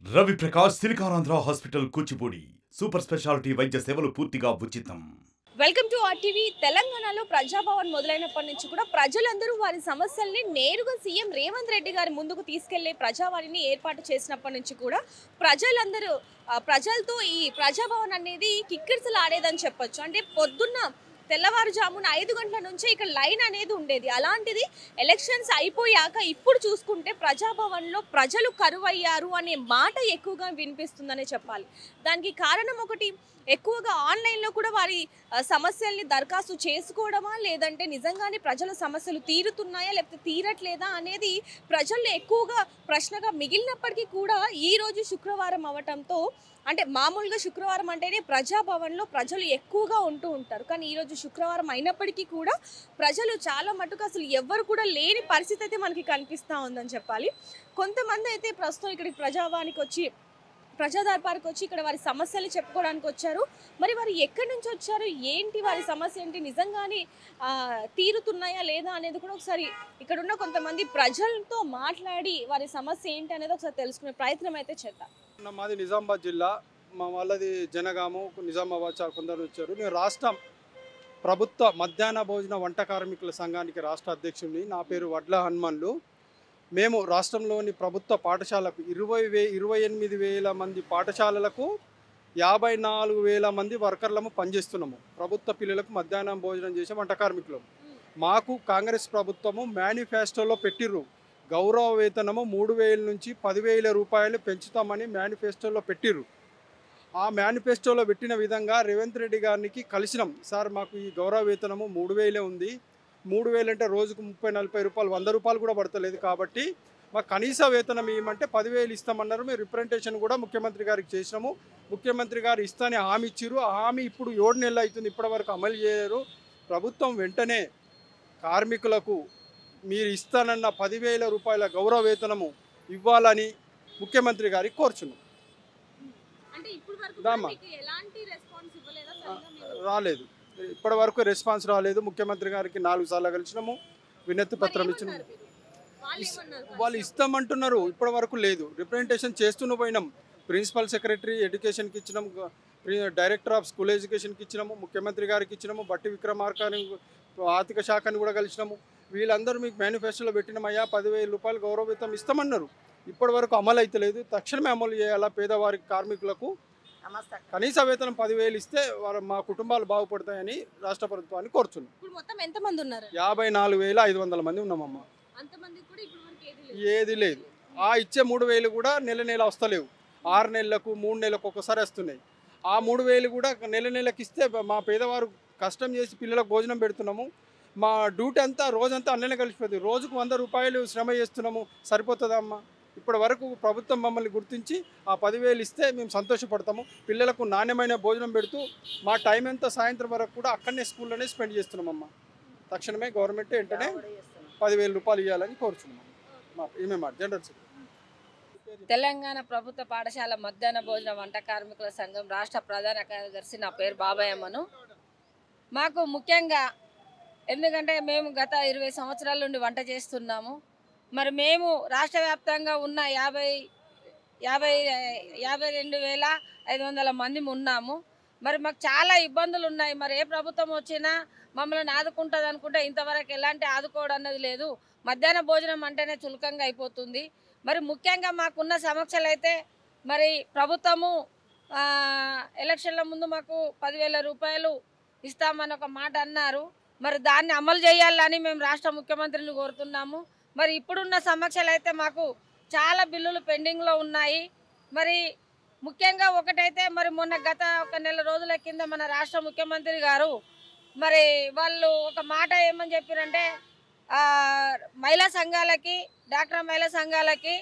Ravi Prakash Siliconandhra hospital Kuchipudi super speciality వైద్య సేవలు పూర్తిగా ఉచితం. Welcome to RTV. తెలంగాణలో ప్రజాభవన్ మొదలైనప్పటి నుంచి కూడా ప్రజలందరూ వారి సమస్యల్ని నేరుగా సీఎం రేవంత్ రెడ్డి గారి ముందుకు తీసుకెళ్లే ప్రజావాణిని ఏర్పాటు చేసినప్పటి నుంచి కూడా ప్రజలందరూ ప్రజలతో ఈ ప్రజాభవన్ అనేది కిక్కిరిసలాడేదని చెప్పొచ్చు. అంటే పొద్దున్న తెల్లవారుజామున 5 గంటల నుంచే ఇక్కడ లైన్ అనేది ఉండేది. అలాంటిది ఎలక్షన్స్ అయిపోయాక ఇప్పుడు చూసుకుంటే ప్రజాభవన్లో ప్రజలు కరువయ్యారు అనే మాట ఎక్కువగా వినిపిస్తుందనే చెప్పాలి. దానికి కారణం ఒకటి, ఎక్కువగా ఆన్లైన్లో కూడా వారి సమస్యల్ని దరఖాస్తు చేసుకోవడమా, లేదంటే నిజంగానే ప్రజల సమస్యలు తీరుతున్నాయా లేకపోతే తీరట్లేదా అనేది ప్రజల్లో ఎక్కువగా ప్రశ్నగా మిగిలినప్పటికీ కూడా ఈరోజు శుక్రవారం అవటంతో, అంటే మామూలుగా శుక్రవారం అంటేనే ప్రజాభవన్లో ప్రజలు ఎక్కువగా ఉంటూ ఉంటారు. కానీ ఈరోజు శుక్రవారం అయినప్పటికీ కూడా ప్రజలు చాలా మటుకు అసలు ఎవ్వరు కూడా లేని పరిస్థితి అయితే మనకి కనిపిస్తూ ఉందని చెప్పాలి. కొంతమంది అయితే ప్రస్తుతం ఇక్కడికి ప్రజా దర్బార్కి వచ్చి ఇక్కడ వారి సమస్యలు చెప్పుకోవడానికి వచ్చారు. మరి వారు ఎక్కడి నుంచి వచ్చారు, ఏంటి వారి సమస్య ఏంటి, నిజంగానే తీరుతున్నాయా లేదా అనేది కూడా ఒకసారి ఇక్కడ ఉన్న కొంతమంది ప్రజలతో మాట్లాడి వారి సమస్య ఏంటి అనేది ఒకసారి తెలుసుకునే ప్రయత్నం అయితే చేద్దాం. మాది నిజామాబాద్ జిల్లా, మా వాళ్ళది జనగాము, నిజామాబాద్ చాలా కొందరు వచ్చారు. నేను రాష్ట్రం ప్రభుత్వ మధ్యాహ్న భోజన వంట కార్మికుల సంఘానికి రాష్ట్ర అధ్యక్షుడిని. నా పేరు వడ్ల హనుమన్లు. మేము రాష్ట్రంలోని ప్రభుత్వ పాఠశాలకు 28,000 మంది పాఠశాలలకు 54,000 మంది వర్కర్లము పనిచేస్తున్నాము. ప్రభుత్వ పిల్లలకు మధ్యాహ్నం భోజనం చేసే వంట కార్మికులు. మాకు కాంగ్రెస్ ప్రభుత్వము మేనిఫెస్టోలో పెట్టిర్రు, గౌరవ వేతనము 3,000 నుంచి 10,000 రూపాయలు పెంచుతామని మేనిఫెస్టోలో పెట్టిర్రు. ఆ మేనిఫెస్టోలో పెట్టిన విధంగా రేవంత్ రెడ్డి గారికి కలిసినాం. సార్, మాకు ఈ గౌరవ వేతనము 3,000 ఉంది, 3,000 అంటే రోజుకు 30-40 రూపాయలు, 100 రూపాయలు కూడా పడతలేదు. కాబట్టి మాకు కనీస వేతనం ఇవ్వమంటే 10,000 ఇస్తామన్నారు. మేము రిప్రజెంటేషన్ కూడా ముఖ్యమంత్రి గారికి చేసినాము. ముఖ్యమంత్రి గారు ఇస్తానే హామీ ఇచ్చిర్రు. ఆ హామీ ఇప్పుడు 7 నెలలు అవుతుంది, ఇప్పటివరకు అమలు చేయరు. ప్రభుత్వం వెంటనే కార్మికులకు మీరు ఇస్తానన్న 10,000 రూపాయల గౌరవ వేతనము ఇవ్వాలని ముఖ్యమంత్రి గారికి కోరుచున్నాం. రాలేదు, ఇప్పటి వరకు రెస్పాన్స్ రాలేదు. ముఖ్యమంత్రి గారికి 4 సార్లు కలిసినాము, వినతి పత్రం ఇచ్చినాము. వాళ్ళు ఇస్తామంటున్నారు, ఇప్పటి వరకు లేదు. రిప్రజెంటేషన్ చేస్తూనే పోయినాం. ప్రిన్సిపల్ సెక్రటరీ ఎడ్యుకేషన్కి ఇచ్చినాం, డైరెక్టర్ ఆఫ్ స్కూల్ ఎడ్యుకేషన్కి ఇచ్చినాము, ముఖ్యమంత్రి గారికి ఇచ్చినాము, బట్టి విక్రమార్కని ఆర్థిక శాఖని కూడా కలిసినాము. వీళ్ళందరూ మీకు మేనిఫెస్టోలో పెట్టినామయ్యా 10,000 రూపాయలు గౌరవ వేతనం ఇస్తామన్నారు. ఇప్పటి వరకు అమలు అవుతలేదు. తక్షణమే అమలు చేయాలా. పేదవారి కార్మికులకు కనీస వేతనం 10,000 ఇస్తే మా కుటుంబాలు బాగుపడతాయని రాష్ట్ర ప్రభుత్వాన్ని కోరుచున్నాం. 54,500 మంది ఉన్నామమ్మా. ఏది లేదు. ఆ ఇచ్చే 3,000 కూడా నెల వస్తలేవు. 6 నెలలకు 3 నెలలకు ఒకసారి వస్తున్నాయి. ఆ 3,000 కూడా నెలకి ఇస్తే మా పేదవారు కష్టం చేసి పిల్లలకు భోజనం పెడుతున్నాము. మా డ్యూటీ అంతా రోజంతా అన్ననే కలిసిపోతుంది. రోజుకు 100 రూపాయలు శ్రమ చేస్తున్నాము, సరిపోతుందమ్మా? ఇప్పటి వరకు ప్రభుత్వం మమ్మల్ని గుర్తించి ఆ 10,000 ఇస్తే మేము సంతోషపడతాము. పిల్లలకు నాణ్యమైన భోజనం పెడుతూ మా టైం అంతా సాయంత్రం వరకు కూడా అక్కడనే స్కూల్లోనే స్పెండ్ చేస్తున్నామమ్మా. తక్షణమే గవర్నమెంట్ వెంటనే 10,000 రూపాయలు ఇవ్వాలని కోరుచున్నాము. ఈమె మాట జనరల్ సెక్రటరీ. తెలంగాణ ప్రభుత్వ పాఠశాల మధ్యాహ్న భోజన వంట కార్మికుల సంఘం రాష్ట్ర ప్రధాన కార్యదర్శి. నా పేరు బాబాయమ్మను. మాకు ముఖ్యంగా ఎందుకంటే మేము గత 20 సంవత్సరాల నుండి వంట చేస్తున్నాము. మరి మేము రాష్ట్ర వ్యాప్తంగా ఉన్న 52,500 మంది ఉన్నాము. మరి మాకు చాలా ఇబ్బందులు ఉన్నాయి. మరి ఏ ప్రభుత్వం వచ్చినా మమ్మల్ని ఆదుకుంటుంది అనుకుంటే ఇంతవరకు ఎలాంటి ఆదుకోవడం అన్నది లేదు. మధ్యాహ్న భోజనం అంటేనే చులకంగా అయిపోతుంది. మరి ముఖ్యంగా మాకున్న సమస్యలు అయితే, మరి ప్రభుత్వము ఎలక్షన్ల ముందు మాకు 10,000 రూపాయలు ఇస్తామని ఒక మాట అన్నారు. మరి దాన్ని అమలు చేయాలని మేము రాష్ట్ర ముఖ్యమంత్రిని కోరుతున్నాము. మరి ఇప్పుడున్న సమస్యలు అయితే మాకు చాలా బిల్లులు పెండింగ్లో ఉన్నాయి. మరి ముఖ్యంగా ఒకటైతే, మరి మొన్న గత 1 నెల రోజుల కింద మన రాష్ట్ర ముఖ్యమంత్రి గారు మరి వాళ్ళు ఒక మాట ఏమని చెప్పారంటే, మహిళా సంఘాలకి, డాక్టర్ మహిళా సంఘాలకి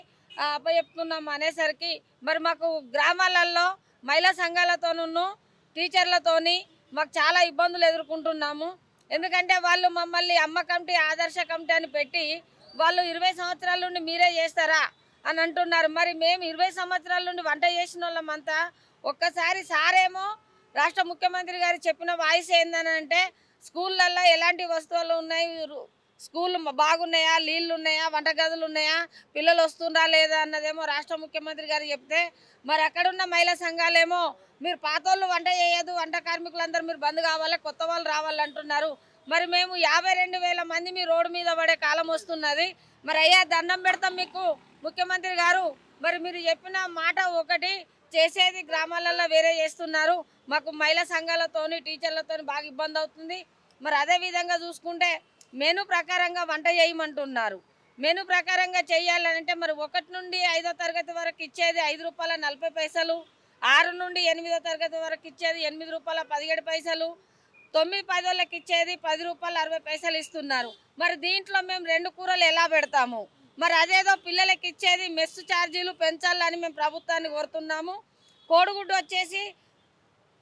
అప్పచెప్తున్నాం అనేసరికి మరి మాకు గ్రామాలలో మహిళా సంఘాలతోనూ టీచర్లతోని మాకు చాలా ఇబ్బందులు ఎదుర్కొంటున్నాము. ఎందుకంటే వాళ్ళు మమ్మల్ని అమ్మ కమిటీ, ఆదర్శ కమిటీ అని పెట్టి వాళ్ళు 20 సంవత్సరాల నుండి మీరే చేస్తారా అని అంటున్నారు. మరి మేము 20 సంవత్సరాల నుండి వంట చేసిన వాళ్ళమంతా ఒక్కసారి సారేమో రాష్ట్ర ముఖ్యమంత్రి గారు చెప్పిన వాయిస్ ఏందని అంటే, స్కూళ్ళల్లో ఎలాంటి వస్తువులు ఉన్నాయి, స్కూళ్ళు బాగున్నాయా, నీళ్ళు ఉన్నాయా, వంటగదులు ఉన్నాయా, పిల్లలు వస్తుందా లేదా అన్నదేమో రాష్ట్ర ముఖ్యమంత్రి గారు చెప్తే, మరి అక్కడున్న మహిళా సంఘాలేమో మీరు పాతోళ్ళు వంట చేయదు, వంట కార్మికులందరూ మీరు బంద్ కావాలి, కొత్త వాళ్ళు రావాలంటున్నారు. మరి మేము 52,000 మంది మీ రోడ్డు మీద పడే కాలం వస్తున్నది. మరి అయ్యా దండం పెడతాం మీకు ముఖ్యమంత్రి గారు. మరి మీరు చెప్పిన మాట ఒకటి, చేసేది గ్రామాలలో వేరే చేస్తున్నారు. మాకు మహిళా సంఘాలతోని టీచర్లతోని బాగా ఇబ్బంది అవుతుంది. మరి అదే విధంగా చూసుకుంటే మెనూ ప్రకారంగా వంట చేయమంటున్నారు. మెనూ ప్రకారంగా చేయాలంటే మరి 1 నుండి 5వ తరగతి వరకు ఇచ్చేది ₹5.40, 6 నుండి 8వ తరగతి వరకు ఇచ్చేది ₹8.17, 9-10 వాళ్ళకి ఇచ్చేది ₹10.60 ఇస్తున్నారు. మరి దీంట్లో మేము 2 కూరలు ఎలా పెడతాము? మరి అదేదో పిల్లలకి ఇచ్చేది మెస్సు ఛార్జీలు పెంచాలని మేము ప్రభుత్వాన్ని కోరుతున్నాము. కోడిగుడ్డు వచ్చేసి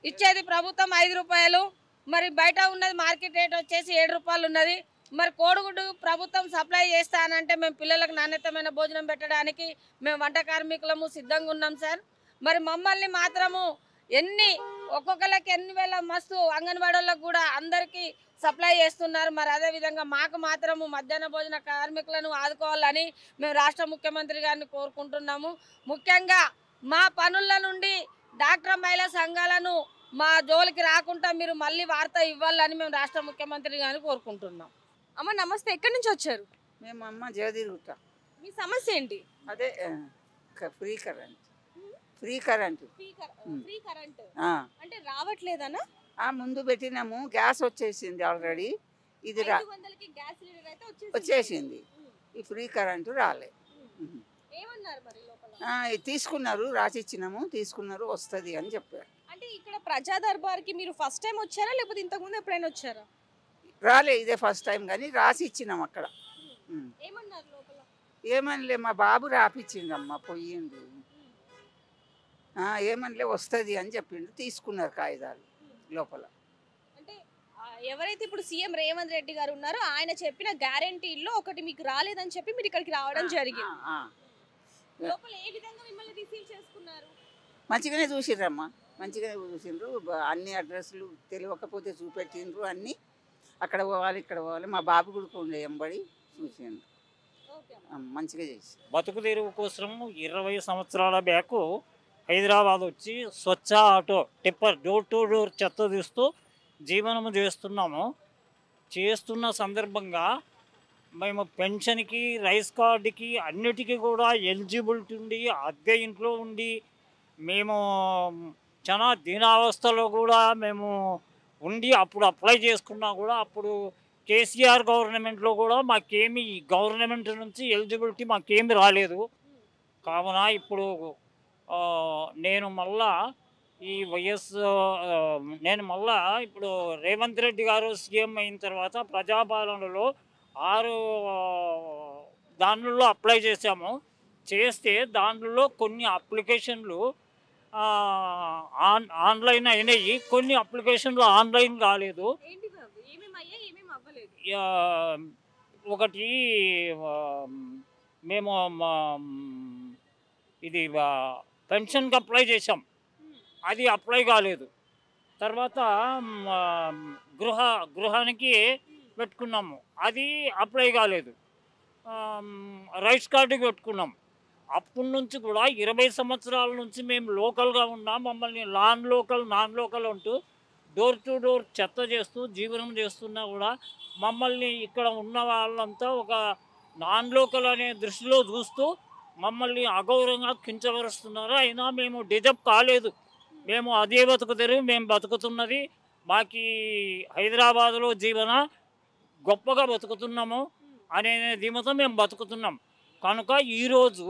ఇచ్చేది ప్రభుత్వం ₹5, మరి బయట ఉన్నది మార్కెట్ రేట్ వచ్చేసి ₹7 ఉన్నది. మరి కోడిగుడ్డు ప్రభుత్వం సప్లై చేస్తానంటే మేము పిల్లలకు నాణ్యతమైన భోజనం పెట్టడానికి మేము వంట కార్మికులము సిద్ధంగా ఉన్నాం సార్. మరి మమ్మల్ని మాత్రము ఒక్కొక్కరికి ఎన్ని వేల మస్తు అంగన్వాడీ వాళ్ళకు కూడా అందరికీ సప్లై చేస్తున్నారు. మరి అదేవిధంగా మాకు మాత్రము మధ్యాహ్న భోజన కార్మికులను ఆదుకోవాలని మేము రాష్ట్ర ముఖ్యమంత్రి గారిని కోరుకుంటున్నాము. ముఖ్యంగా మా పనుల నుండి డాక్టర్ మహిళా సంఘాలను మా జోలికి రాకుండా మీరు మళ్ళీ వార్త ఇవ్వాలని మేము రాష్ట్ర ముఖ్యమంత్రి గారిని కోరుకుంటున్నాం. అమ్మ నమస్తే, ఎక్కడి నుంచి వచ్చారు? మేము అమ్మ జగదీరుగుట్ట. మీ సమస్య ఏంటి? అదే free current. Free current free current ఆ. అంటే రావట్లేదనా? ముందు పెట్టినాము, గ్యాస్ వచ్చేసింది ఆల్రెడీ. ఇది 500కి గ్యాస్ సిలిండర్ అయితే వచ్చేసింది. ఈ ఫ్రీ కరెంటు రాలే. ఏమన్నారు మరి లోపల? ఇది తీసుకున్నారు, రాసిచ్చినాము, తీసుకున్నారు, వస్తుంది అని చెప్పారు. అంటే ఇక్కడ ప్రజా దర్బార్కి మీరు ఫస్ట్ టైం వచ్చారా లేకపోతే ఇంతకుముందు ఎప్పుడైనా వచ్చారా? రాలే, ఇదే ఫస్ట్ టైం. కానీ రాసి ఇచ్చినాం అక్కడ. ఏమన్నారు లోపల? ఏమనిలే, మా బాబు రాపిచ్చిండమ్మ, పోయిండు. ఏమనిలే, వస్తుంది అని చెప్పిండు, తీసుకున్నారు కాగితాలు లోపల. అంటే ఎవరైతే ఇప్పుడు సీఎం రేవంత్ రెడ్డి గారు ఉన్నారో ఆయన చెప్పిన గ్యారెంటీల్లో ఒకటి మీకు రాలేదని చెప్పి మీరు ఇక్కడికి రావడం జరిగింది. లోపల ఏ విధంగా మిమ్మల్ని రిసీవ్ చేసుకున్నారు? మంచిగానే చూసిర్రమ్మా, మంచిగానే చూసిండ్రు. అన్ని అడ్రస్లు తెలియకపోతే చూపెట్టిండ్రు. అన్నీ అక్కడ పోవాలి, ఇక్కడ పోవాలి. మా బాబు కూడా ఉండే ఎంబడి చూసిండ్రు. మంచిగా చేసి బతుకు తెరువు కోసం 20 సంవత్సరాల బ్యాక్ హైదరాబాద్ వచ్చి Swachh auto tipper door to door చెత్త తీస్తూ జీవనము చేస్తున్న సందర్భంగా మేము పెన్షన్కి, రైస్ కార్డుకి అన్నిటికీ కూడా ఎలిజిబిలిటీ ఉండి అద్దె ఇంట్లో ఉండి మేము చాలా దీనావస్థలో కూడా మేము ఉండి అప్పుడు అప్లై చేసుకున్నా కూడా అప్పుడు కేసీఆర్ గవర్నమెంట్లో కూడా మాకేమి గవర్నమెంట్ నుంచి ఎలిజిబిలిటీ మాకేమి రాలేదు. కావున ఇప్పుడు నేను మళ్ళా ఇప్పుడు రేవంత్ రెడ్డి గారు సీఎం అయిన తర్వాత ప్రజాపాలనలో 6 దానిలో అప్లై చేస్తే దాంట్లో కొన్ని అప్లికేషన్లు ఆన్లైన్ అయినాయి, కొన్ని అప్లికేషన్లు ఆన్లైన్ కాలేదు. ఒకటి మేము ఇది పెన్షన్కి అప్లై చేసాం, అది అప్లై కాలేదు. తర్వాత గృహానికి పెట్టుకున్నాము, అది అప్లై కాలేదు. రైస్ కార్డుకి పెట్టుకున్నాం. అప్పటి నుంచి కూడా 20 సంవత్సరాల నుంచి మేము లోకల్గా ఉన్నాం. మమ్మల్ని నాన్ లోకల్ అంటూ డోర్ టు డోర్ చెత్త చేస్తూ జీవనం చేస్తున్నా కూడా మమ్మల్ని ఇక్కడ ఉన్న వాళ్ళంతా ఒక నాన్ లోకల్ అనే దృష్టిలో చూస్తూ మమ్మల్ని అగౌరవంగా కించపరుస్తున్నారు. అయినా మేము డిజర్వ్ కాలేదు. మేము అదే బతుకుతారు, మేము బతుకుతున్నది మాకు హైదరాబాదులో జీవన గొప్పగా బతుకుతున్నాము అనే ధీమతో మేము బతుకుతున్నాం. కనుక ఈరోజు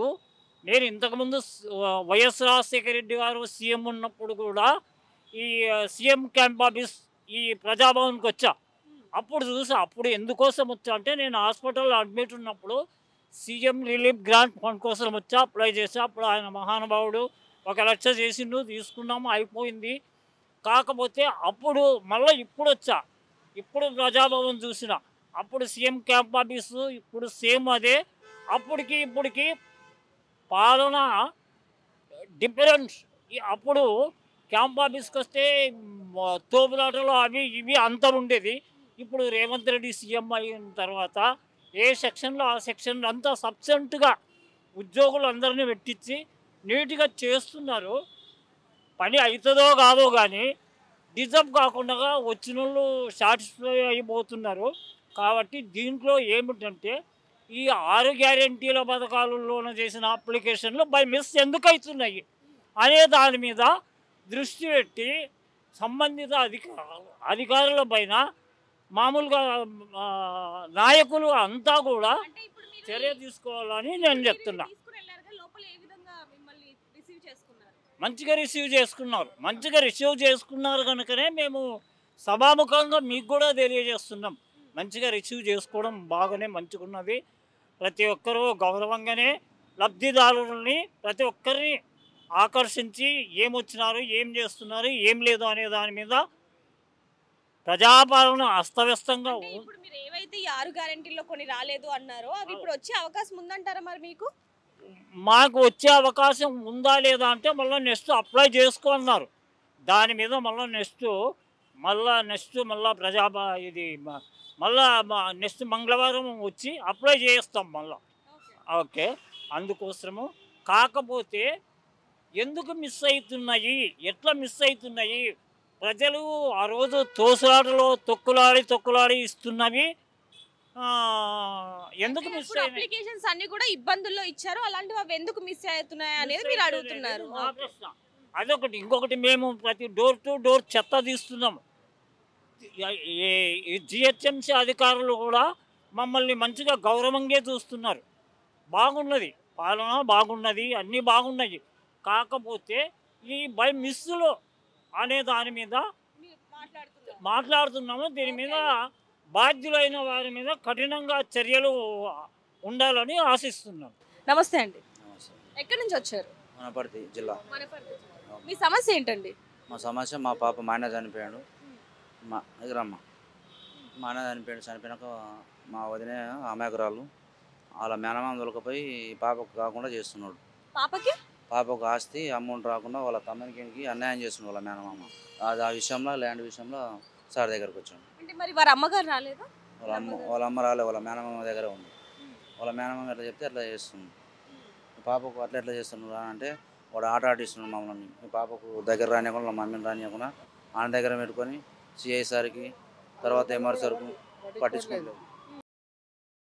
నేను ఇంతకుముందు వైఎస్ రాజశేఖర రెడ్డి గారు సీఎం ఉన్నప్పుడు కూడా ఈ సీఎం క్యాంప్ ఆఫీస్ ఈ ప్రజాభవన్కి వచ్చా. అప్పుడు ఎందుకోసం వచ్చా అంటే నేను హాస్పిటల్లో అడ్మిట్ ఉన్నప్పుడు సీఎం రిలీఫ్ గ్రాంట్ ఫండ్ కోసం వచ్చా, అప్లై చేసా. అప్పుడు ఆయన మహానుభావుడు 1 లక్ష చేసిండు, తీసుకున్నాము, అయిపోయింది. కాకపోతే అప్పుడు మళ్ళీ ఇప్పుడు వచ్చా, ఇప్పుడు ప్రజాభవన్ చూసిన, అప్పుడు సీఎం క్యాంప్ ఆఫీసు ఇప్పుడు సేమ్ అదే. అప్పటికి ఇప్పటికి పాలన డిఫరెన్స్. అప్పుడు క్యాంప్ ఆఫీస్కి వస్తే తోపులాటలు అవి ఇవి అంతా ఉండేది. ఇప్పుడు రేవంత్ రెడ్డి సీఎం అయిన తర్వాత ఏ సెక్షన్లో ఆ సెక్షన్లో అంతా సబ్సెంట్గా ఉద్యోగులు అందరినీ పెట్టించి నీట్గా చేస్తున్నారు. పని అవుతుందో కాదో కానీ డిజర్వ్ కాకుండా వచ్చిన వాళ్ళు సాటిస్ఫై అయిపోతున్నారు. కాబట్టి దీంట్లో ఏమిటంటే ఈ 6 గ్యారెంటీల పథకాలలో చేసిన అప్లికేషన్లు బై మిస్ ఎందుకు అవుతున్నాయి అనే దాని మీద దృష్టి పెట్టి సంబంధిత అధికారుల పైన మామూలుగా నాయకులు అంతా కూడా అంటే ఇప్పుడు మీరు చర్య తీసుకోవాలని నేను చెప్తున్నా. తీసుకుని వెళ్ళారుగా, లోపల ఏ విధంగా మిమ్మల్ని రిసీవ్ చేసుకున్నారు? మంచిగా రిసీవ్ చేసుకున్నారు కనుకనే మేము సభాముఖంగా మీకు కూడా తెలియజేస్తున్నాం. మంచిగా రిసీవ్ చేసుకోవడం బాగానే మంచిగున్నది. ప్రతి ఒక్కరూ గౌరవంగానే లబ్ధిదారులని ప్రతి ఒక్కరిని ఆకర్షించి ఏమొచ్చినారు, ఏం చేస్తున్నారు, ఏం లేదు అనే దాని మీద ప్రజాపాలన అస్తవ్యస్తంగా అంటే ఇప్పుడు మీరు ఏవైతే ఈ 6 గ్యారెంటీల్లో కొన్ని రాలేదు అన్నారో అవి ఇప్పుడు వచ్చే అవకాశం ఉందంటారా మరి మీకు? మాకు వచ్చే అవకాశం ఉందా లేదా అంటే మళ్ళీ నెక్స్ట్ అప్లై చేసుకోన్నారు. దాని మీద మళ్ళీ నెక్స్ట్ ఇది నెక్స్ట్ మంగళవారం వచ్చి అప్లై చేస్తాం మళ్ళీ. ఓకే, అందుకోసము. కాకపోతే ఎందుకు మిస్ అవుతున్నాయి, ఎట్లా మిస్ అవుతున్నాయి, ప్రజలు ఆ రోజు తోసులాటలో తొక్కులాడి ఇస్తున్నవి ఎందుకు మిస్ అయినాయి? అప్లికేషన్స్ అన్ని కూడా ఇబ్బందుల్లో ఇచ్చారు, అలాంటివి అవి ఎందుకు మిస్ అవుతున్నాయి అనేది మీరు అడుగుతున్నారు. నా ప్రశ్న అదొకటి. ఇంకొకటి, మేము ప్రతి డోర్ టు డోర్ చెత్త తీస్తున్నాము. జిహెచ్ఎంసీ అధికారులు కూడా మమ్మల్ని మంచిగా గౌరవంగా చూస్తున్నారు. బాగున్నది, పాలన బాగున్నది, అన్నీ బాగున్నాయి. కాకపోతే ఈ బై మిస్సులో అనే దాని మీద మాట్లాడుతున్నాము. దీని మీద బాధ్యులైన వారి మీద కఠినంగా చర్యలు ఉండాలని ఆశిస్తున్నాం. నమస్తే అండి, ఎక్కడి నుంచి వచ్చారు? వనపర్తి జిల్లా. మీ సమస్య ఏంటండి? మా సమస్య, మా పాప మా ఆయన చనిపోయాడు. మా ఆయన చనిపోయినాక మా వదిన అమాయకురాలు వాళ్ళ మేనమామ దొరకపోయి పాపకు కాకుండా చేస్తున్నాడు. పాపకు ఆస్తి అమౌంట్ రాకుండా వాళ్ళ తమ్మునికి అన్యాయం చేస్తున్నాడు వాళ్ళ మేనమామ. ఆ విషయంలో, ల్యాండ్ విషయంలో సార్ దగ్గరకు వచ్చాడు. అంటే మరి వారి అమ్మగారు రాలేదా? వాళ్ళ అమ్మ రాలేదు, వాళ్ళ మేనమామ దగ్గర ఉంది. వాళ్ళ మేనమామ ఎట్లా చెప్తే అట్లా చేస్తుంది. పాపకు ఎట్లా చేస్తున్నాడు అంటే వాడు ఆట ఆడిస్తున్నాడు మమ్మల్ని. ఈ పాపకు దగ్గర రానియకుండా, వాళ్ళ మమ్మీని రానియకుండా ఆయన దగ్గర పెట్టుకొని సిఐ సార్కి, తర్వాత ఎంఆర్ సార్కు పట్టించుకోలేదు.